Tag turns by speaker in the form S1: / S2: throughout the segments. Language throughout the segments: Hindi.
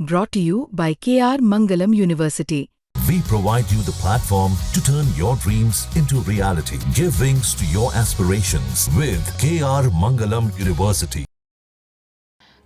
S1: Brought to you by KR Mangalam University.
S2: We provide you the platform to turn your dreams into reality. Give wings to your aspirations with KR Mangalam University.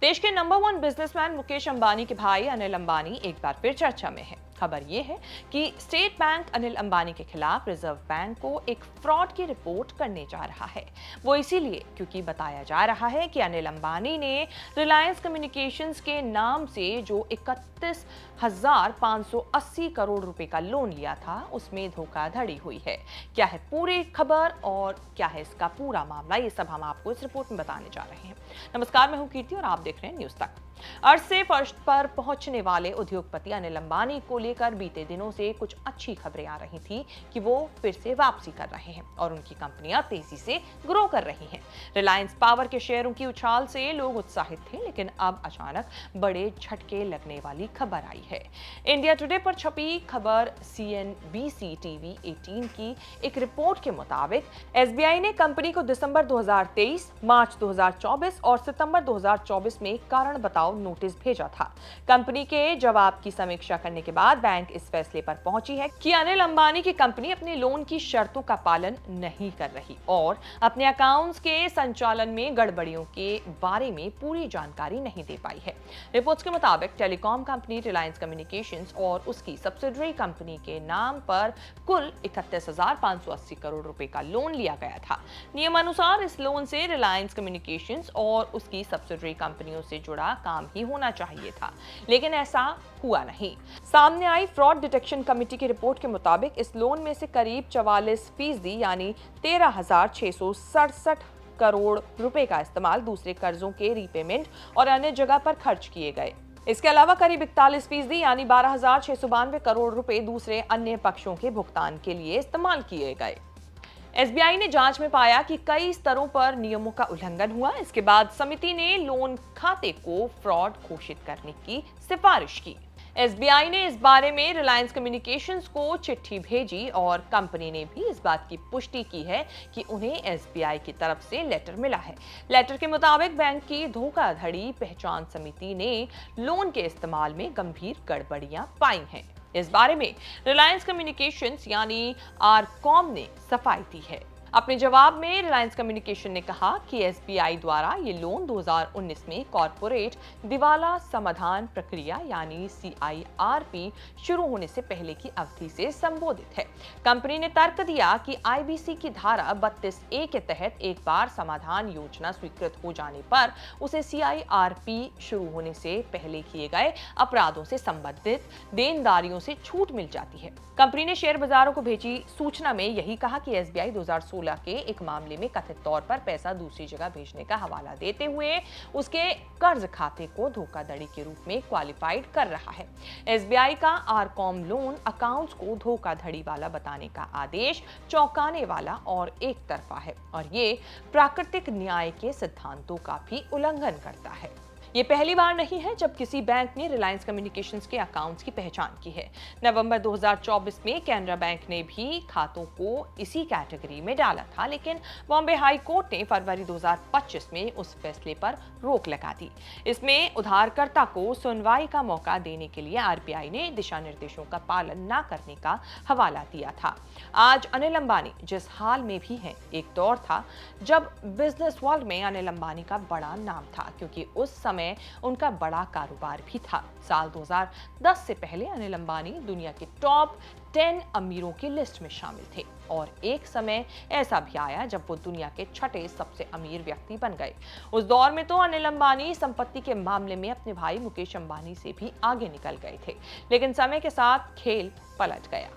S3: देश के नंबर 1 बिजनेसमैन मुकेश अंबानी के भाई अनिल अंबानी एक बार फिर चर्चा में है। खबर ये है कि स्टेट बैंक अनिल अंबानी के खिलाफ रिजर्व बैंक को एक फ्रॉड की रिपोर्ट करने जा रहा है। वो इसीलिए क्योंकि बताया जा रहा है कि अनिल अंबानी ने रिलायंस कम्युनिकेशंस के नाम से जो 31,580 करोड़ रुपए का लोन लिया था, उसमें धोखाधड़ी हुई है। क्या है पूरी खबर और क्या है इसका पूरा मामला, ये सब हम आपको इस रिपोर्ट में बताने जा रहे हैं। नमस्कार, मैं हूं कीर्ति और आप देख रहे हैं न्यूज तक। अर्श से फर्श पर पहुंचने वाले उद्योगपति अनिल अंबानी को लेकर बीते दिनों से कुछ अच्छी खबरें आ रही थी कि वो फिर से वापसी कर रहे हैं और उनकी कंपनियां तेजी से ग्रो कर रही हैं। रिलायंस पावर के शेयरों की उछाल से लोग उत्साहित थे, लेकिन अब अचानक बड़े झटके लगने वाली खबर आई है। इंडिया टुडे पर छपी खबर CNBC TV 18 की एक रिपोर्ट के मुताबिक SBI ने कंपनी को दिसंबर 2023, मार्च 2024 और सितंबर 2024 में कारण बताओ नोटिस भेजा था। कंपनी के जवाब की समीक्षा करने के बाद बैंक इस फैसले पर पहुंची है कि अनिल अंबानी की कंपनी अपने लोन की शर्तों का पालन नहीं कर रही और अपने अकाउंट्स के संचालन में गड़बड़ियों के बारे में पूरी जानकारी नहीं दे पाई है। रिपोर्ट्स के मुताबिक टेलीकॉम कंपनी रिलायंस कम्युनिकेशंस और उसकी सब्सिडरी कंपनी के नाम पर कुल 31,580 करोड़ रुपए का लोन लिया गया था। नियमानुसार इस लोन से रिलायंस कम्युनिकेशंस और उसकी सब्सिडरी कंपनियों से जुड़ा काम ही होना चाहिए था, लेकिन ऐसा हुआ नहीं। सामने आई फ्रॉड डिटेक्शन कमेटी की रिपोर्ट के मुताबिक इस लोन में से करीब 44% यानी 13,667 करोड़ रुपए का इस्तेमाल दूसरे कर्जों के रीपेमेंट और अन्य जगह पर खर्च किए गए। इसके अलावा करीब 41% यानी 12,692 करोड़ रुपए दूसरे अन्य पक्षों के भुगतान के लिए इस्तेमाल किए गए। SBI ने जांच में पाया कि कई स्तरों पर नियमों का उल्लंघन हुआ। इसके बाद समिति ने लोन खाते को फ्रॉड घोषित करने की सिफारिश की। SBI ने इस बारे में रिलायंस कम्युनिकेशंस को चिट्ठी भेजी और कंपनी ने भी इस बात की पुष्टि की है कि उन्हें SBI की तरफ से लेटर मिला है। लेटर के मुताबिक बैंक की धोखाधड़ी पहचान समिति ने लोन के इस्तेमाल में गंभीर गड़बड़ियां पाई हैं। इस बारे में रिलायंस कम्युनिकेशंस यानी आरकॉम ने सफाई दी है। अपने जवाब में रिलायंस कम्युनिकेशन ने कहा कि SBI द्वारा ये लोन 2019 में कॉर्पोरेट दिवाला समाधान प्रक्रिया यानी CIRP शुरू होने से पहले की अवधि से संबोधित है। कंपनी ने तर्क दिया कि IBC की धारा 32A के तहत एक बार समाधान योजना स्वीकृत हो जाने पर उसे CIRP शुरू होने से पहले किए गए अपराधों से संबंधित देनदारियों से छूट मिल जाती है। कंपनी ने शेयर बाजारों को भेजी सूचना में यही कहा कि SBI 2016 के एक मामले में कथित तौर पर पैसा दूसरी जगह भेजने का हवाला देते हुए उसके कर्ज खाते को धोखाधड़ी के रूप में क्वालिफाइड कर रहा है। SBI का आरकॉम लोन अकाउंट्स को धोखाधड़ी वाला बताने का आदेश चौंकाने वाला और एक तरफा है और ये प्राकृतिक न्याय के सिद्धांतों का भी उल्लंघन करता है। ये पहली बार नहीं है जब किसी बैंक ने रिलायंस कम्युनिकेशंस के अकाउंट्स की पहचान की है। नवंबर 2024 में कैनरा बैंक ने भी खातों को इसी कैटेगरी में डाला था, लेकिन बॉम्बे हाई कोर्ट ने फरवरी 2025 में उस फैसले पर रोक लगा दी। इसमें उधारकर्ता को सुनवाई का मौका देने के लिए RBI ने दिशा निर्देशों का पालन न करने का हवाला दिया था। आज अनिल अंबानी जिस हाल में भी हैं, एक दौर था जब बिजनेस वर्ल्ड में अनिल अंबानी का बड़ा नाम था, क्योंकि उस समय उनका बड़ा कारोबार भी था। साल 2010 से पहले अनिल अंबानी दुनिया के टॉप 10 अमीरों की लिस्ट में शामिल थे और एक समय ऐसा भी आया जब वो दुनिया के 6ठे सबसे अमीर व्यक्ति बन गए। उस दौर में तो अनिल अंबानी संपत्ति के मामले में अपने भाई मुकेश अंबानी से भी आगे निकल गए थे, लेकिन समय के साथ खेल पलट गया।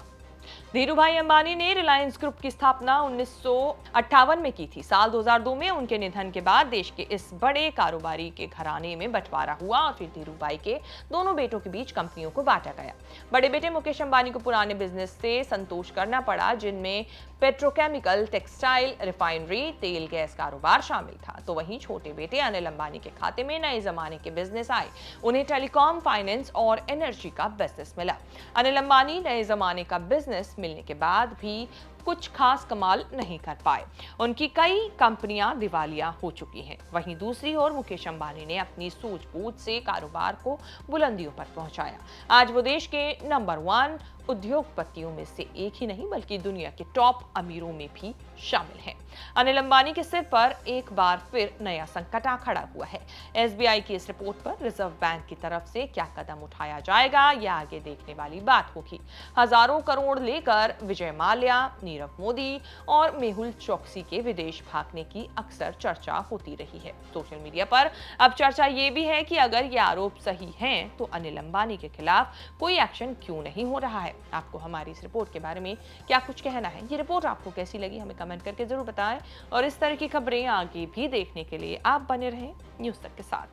S3: धीरूभाई अंबानी ने रिलायंस ग्रुप की स्थापना 1958 में की थी। साल 2002 में उनके निधन के बाद देश के इस बड़े कारोबारी के घराने में बंटवारा हुआ और फिर धीरूभाई के दोनों बेटों के बीच कंपनियों को बांटा गया। बड़े बेटे मुकेश अंबानी को पुराने बिजनेस से संतोष करना पड़ा, जिनमें पेट्रोकेमिकल, टेक्सटाइल, रिफाइनरी, तेल गैस कारोबार शामिल था। तो वहीं छोटे बेटे अनिल अंबानी के खाते में नए जमाने के बिजनेस आए। उन्हें टेलीकॉम, फाइनेंस और एनर्जी का बिजनेस मिला। अनिल अंबानी नए जमाने का बिजनेस मिलने के बाद भी कुछ खास कमाल नहीं कर पाए। उनकी कई कंपनियां दिवालिया हो चुकी हैं। वहीं दूसरी ओर मुकेश अंबानी ने अपनी सूझबूझ से कारोबार को बुलंदियों पर पहुंचाया। आज वो देश के नंबर 1 उद्योगपतियों में से एक ही नहीं बल्कि दुनिया के टॉप अमीरों में भी शामिल हैं। अनिल अंबानी के सिर पर एक बार फिर नया संकट आ खड़ा हुआ है। एसबीआई की इस रिपोर्ट पर रिजर्व बैंक की तरफ से क्या कदम उठाया जाएगा, यह आगे देखने वाली बात होगी। हजारों करोड़ लेकर विजय माल्या, नीरव मोदी और मेहुल चोकसी के विदेश भागने की अक्सर चर्चा होती रही है। सोशल मीडिया पर अब चर्चा ये भी है कि अगर ये आरोप सही हैं तो अनिल अंबानी के खिलाफ कोई एक्शन क्यों नहीं हो रहा है। आपको हमारी इस रिपोर्ट के बारे में क्या कुछ कहना है? ये रिपोर्ट आपको कैसी लगी हमें कमेंट करके जरूर बताएं और इस तरह की खबरें आगे भी देखने के लिए आप बने रहें न्यूज़ तक के साथ।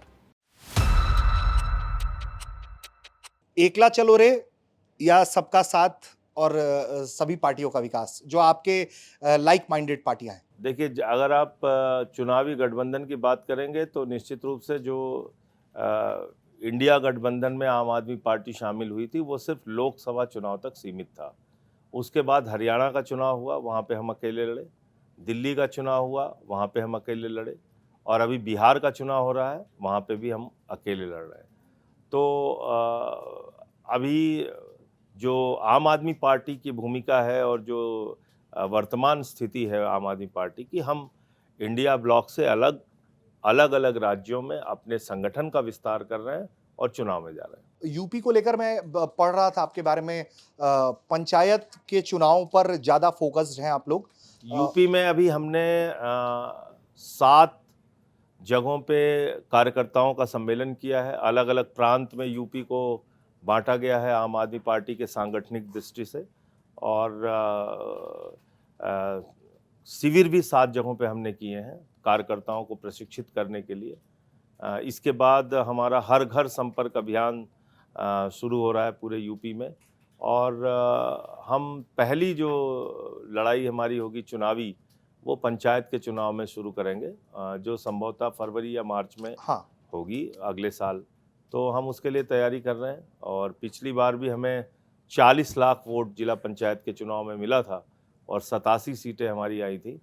S4: एकला चलो रे या सबका साथ और सभी पार्टियों का विकास, जो आपके लाइक माइंडेड पार्टियां हैं?
S5: देखिए, अगर आप चुनावी गठबंधन की बात करेंगे तो निश्चित रूप से जो इंडिया गठबंधन में आम आदमी पार्टी शामिल हुई थी वो सिर्फ लोकसभा चुनाव तक सीमित था। उसके बाद हरियाणा का चुनाव हुआ, वहाँ पे हम अकेले लड़े। दिल्ली का चुनाव हुआ, वहाँ पे हम अकेले लड़े। और अभी बिहार का चुनाव हो रहा है, वहाँ पे भी हम अकेले लड़ रहे हैं। तो अभी जो आम आदमी पार्टी की भूमिका है और जो वर्तमान स्थिति है आम आददमी पार्टी की, हम इंडिया ब्लॉक से अलग अलग राज्यों में अपने संगठन का विस्तार कर रहे हैं और चुनाव में जा रहे हैं।
S4: यूपी को लेकर मैं पढ़ रहा था आपके बारे में, पंचायत के चुनाव पर ज्यादा फोकस्ड हैं आप लोग।
S5: यूपी में अभी हमने 7 जगहों पे कार्यकर्ताओं का सम्मेलन किया है। अलग अलग प्रांत में यूपी को बांटा गया है आम आदमी पार्टी के सांगठनिक दृष्टि से। और शिविर भी 7 जगहों पे हमने किए हैं कार्यकर्ताओं को प्रशिक्षित करने के लिए। इसके बाद हमारा हर घर संपर्क अभियान शुरू हो रहा है पूरे यूपी में। और हम पहली जो लड़ाई हमारी होगी चुनावी, वो पंचायत के चुनाव में शुरू करेंगे, जो संभवतः फरवरी या मार्च में होगी अगले साल। तो हम उसके लिए तैयारी कर रहे हैं। और पिछली बार भी हमें 40 लाख वोट जिला पंचायत के चुनाव में मिला था और 87 सीटें हमारी आई थी।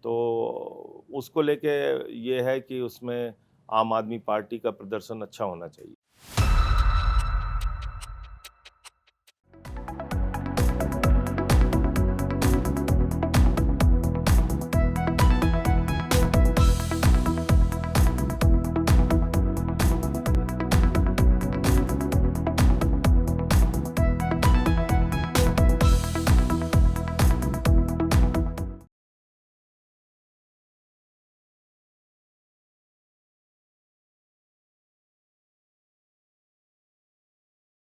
S5: तो उसको लेके ये है कि उसमें आम आदमी पार्टी का प्रदर्शन अच्छा होना चाहिए।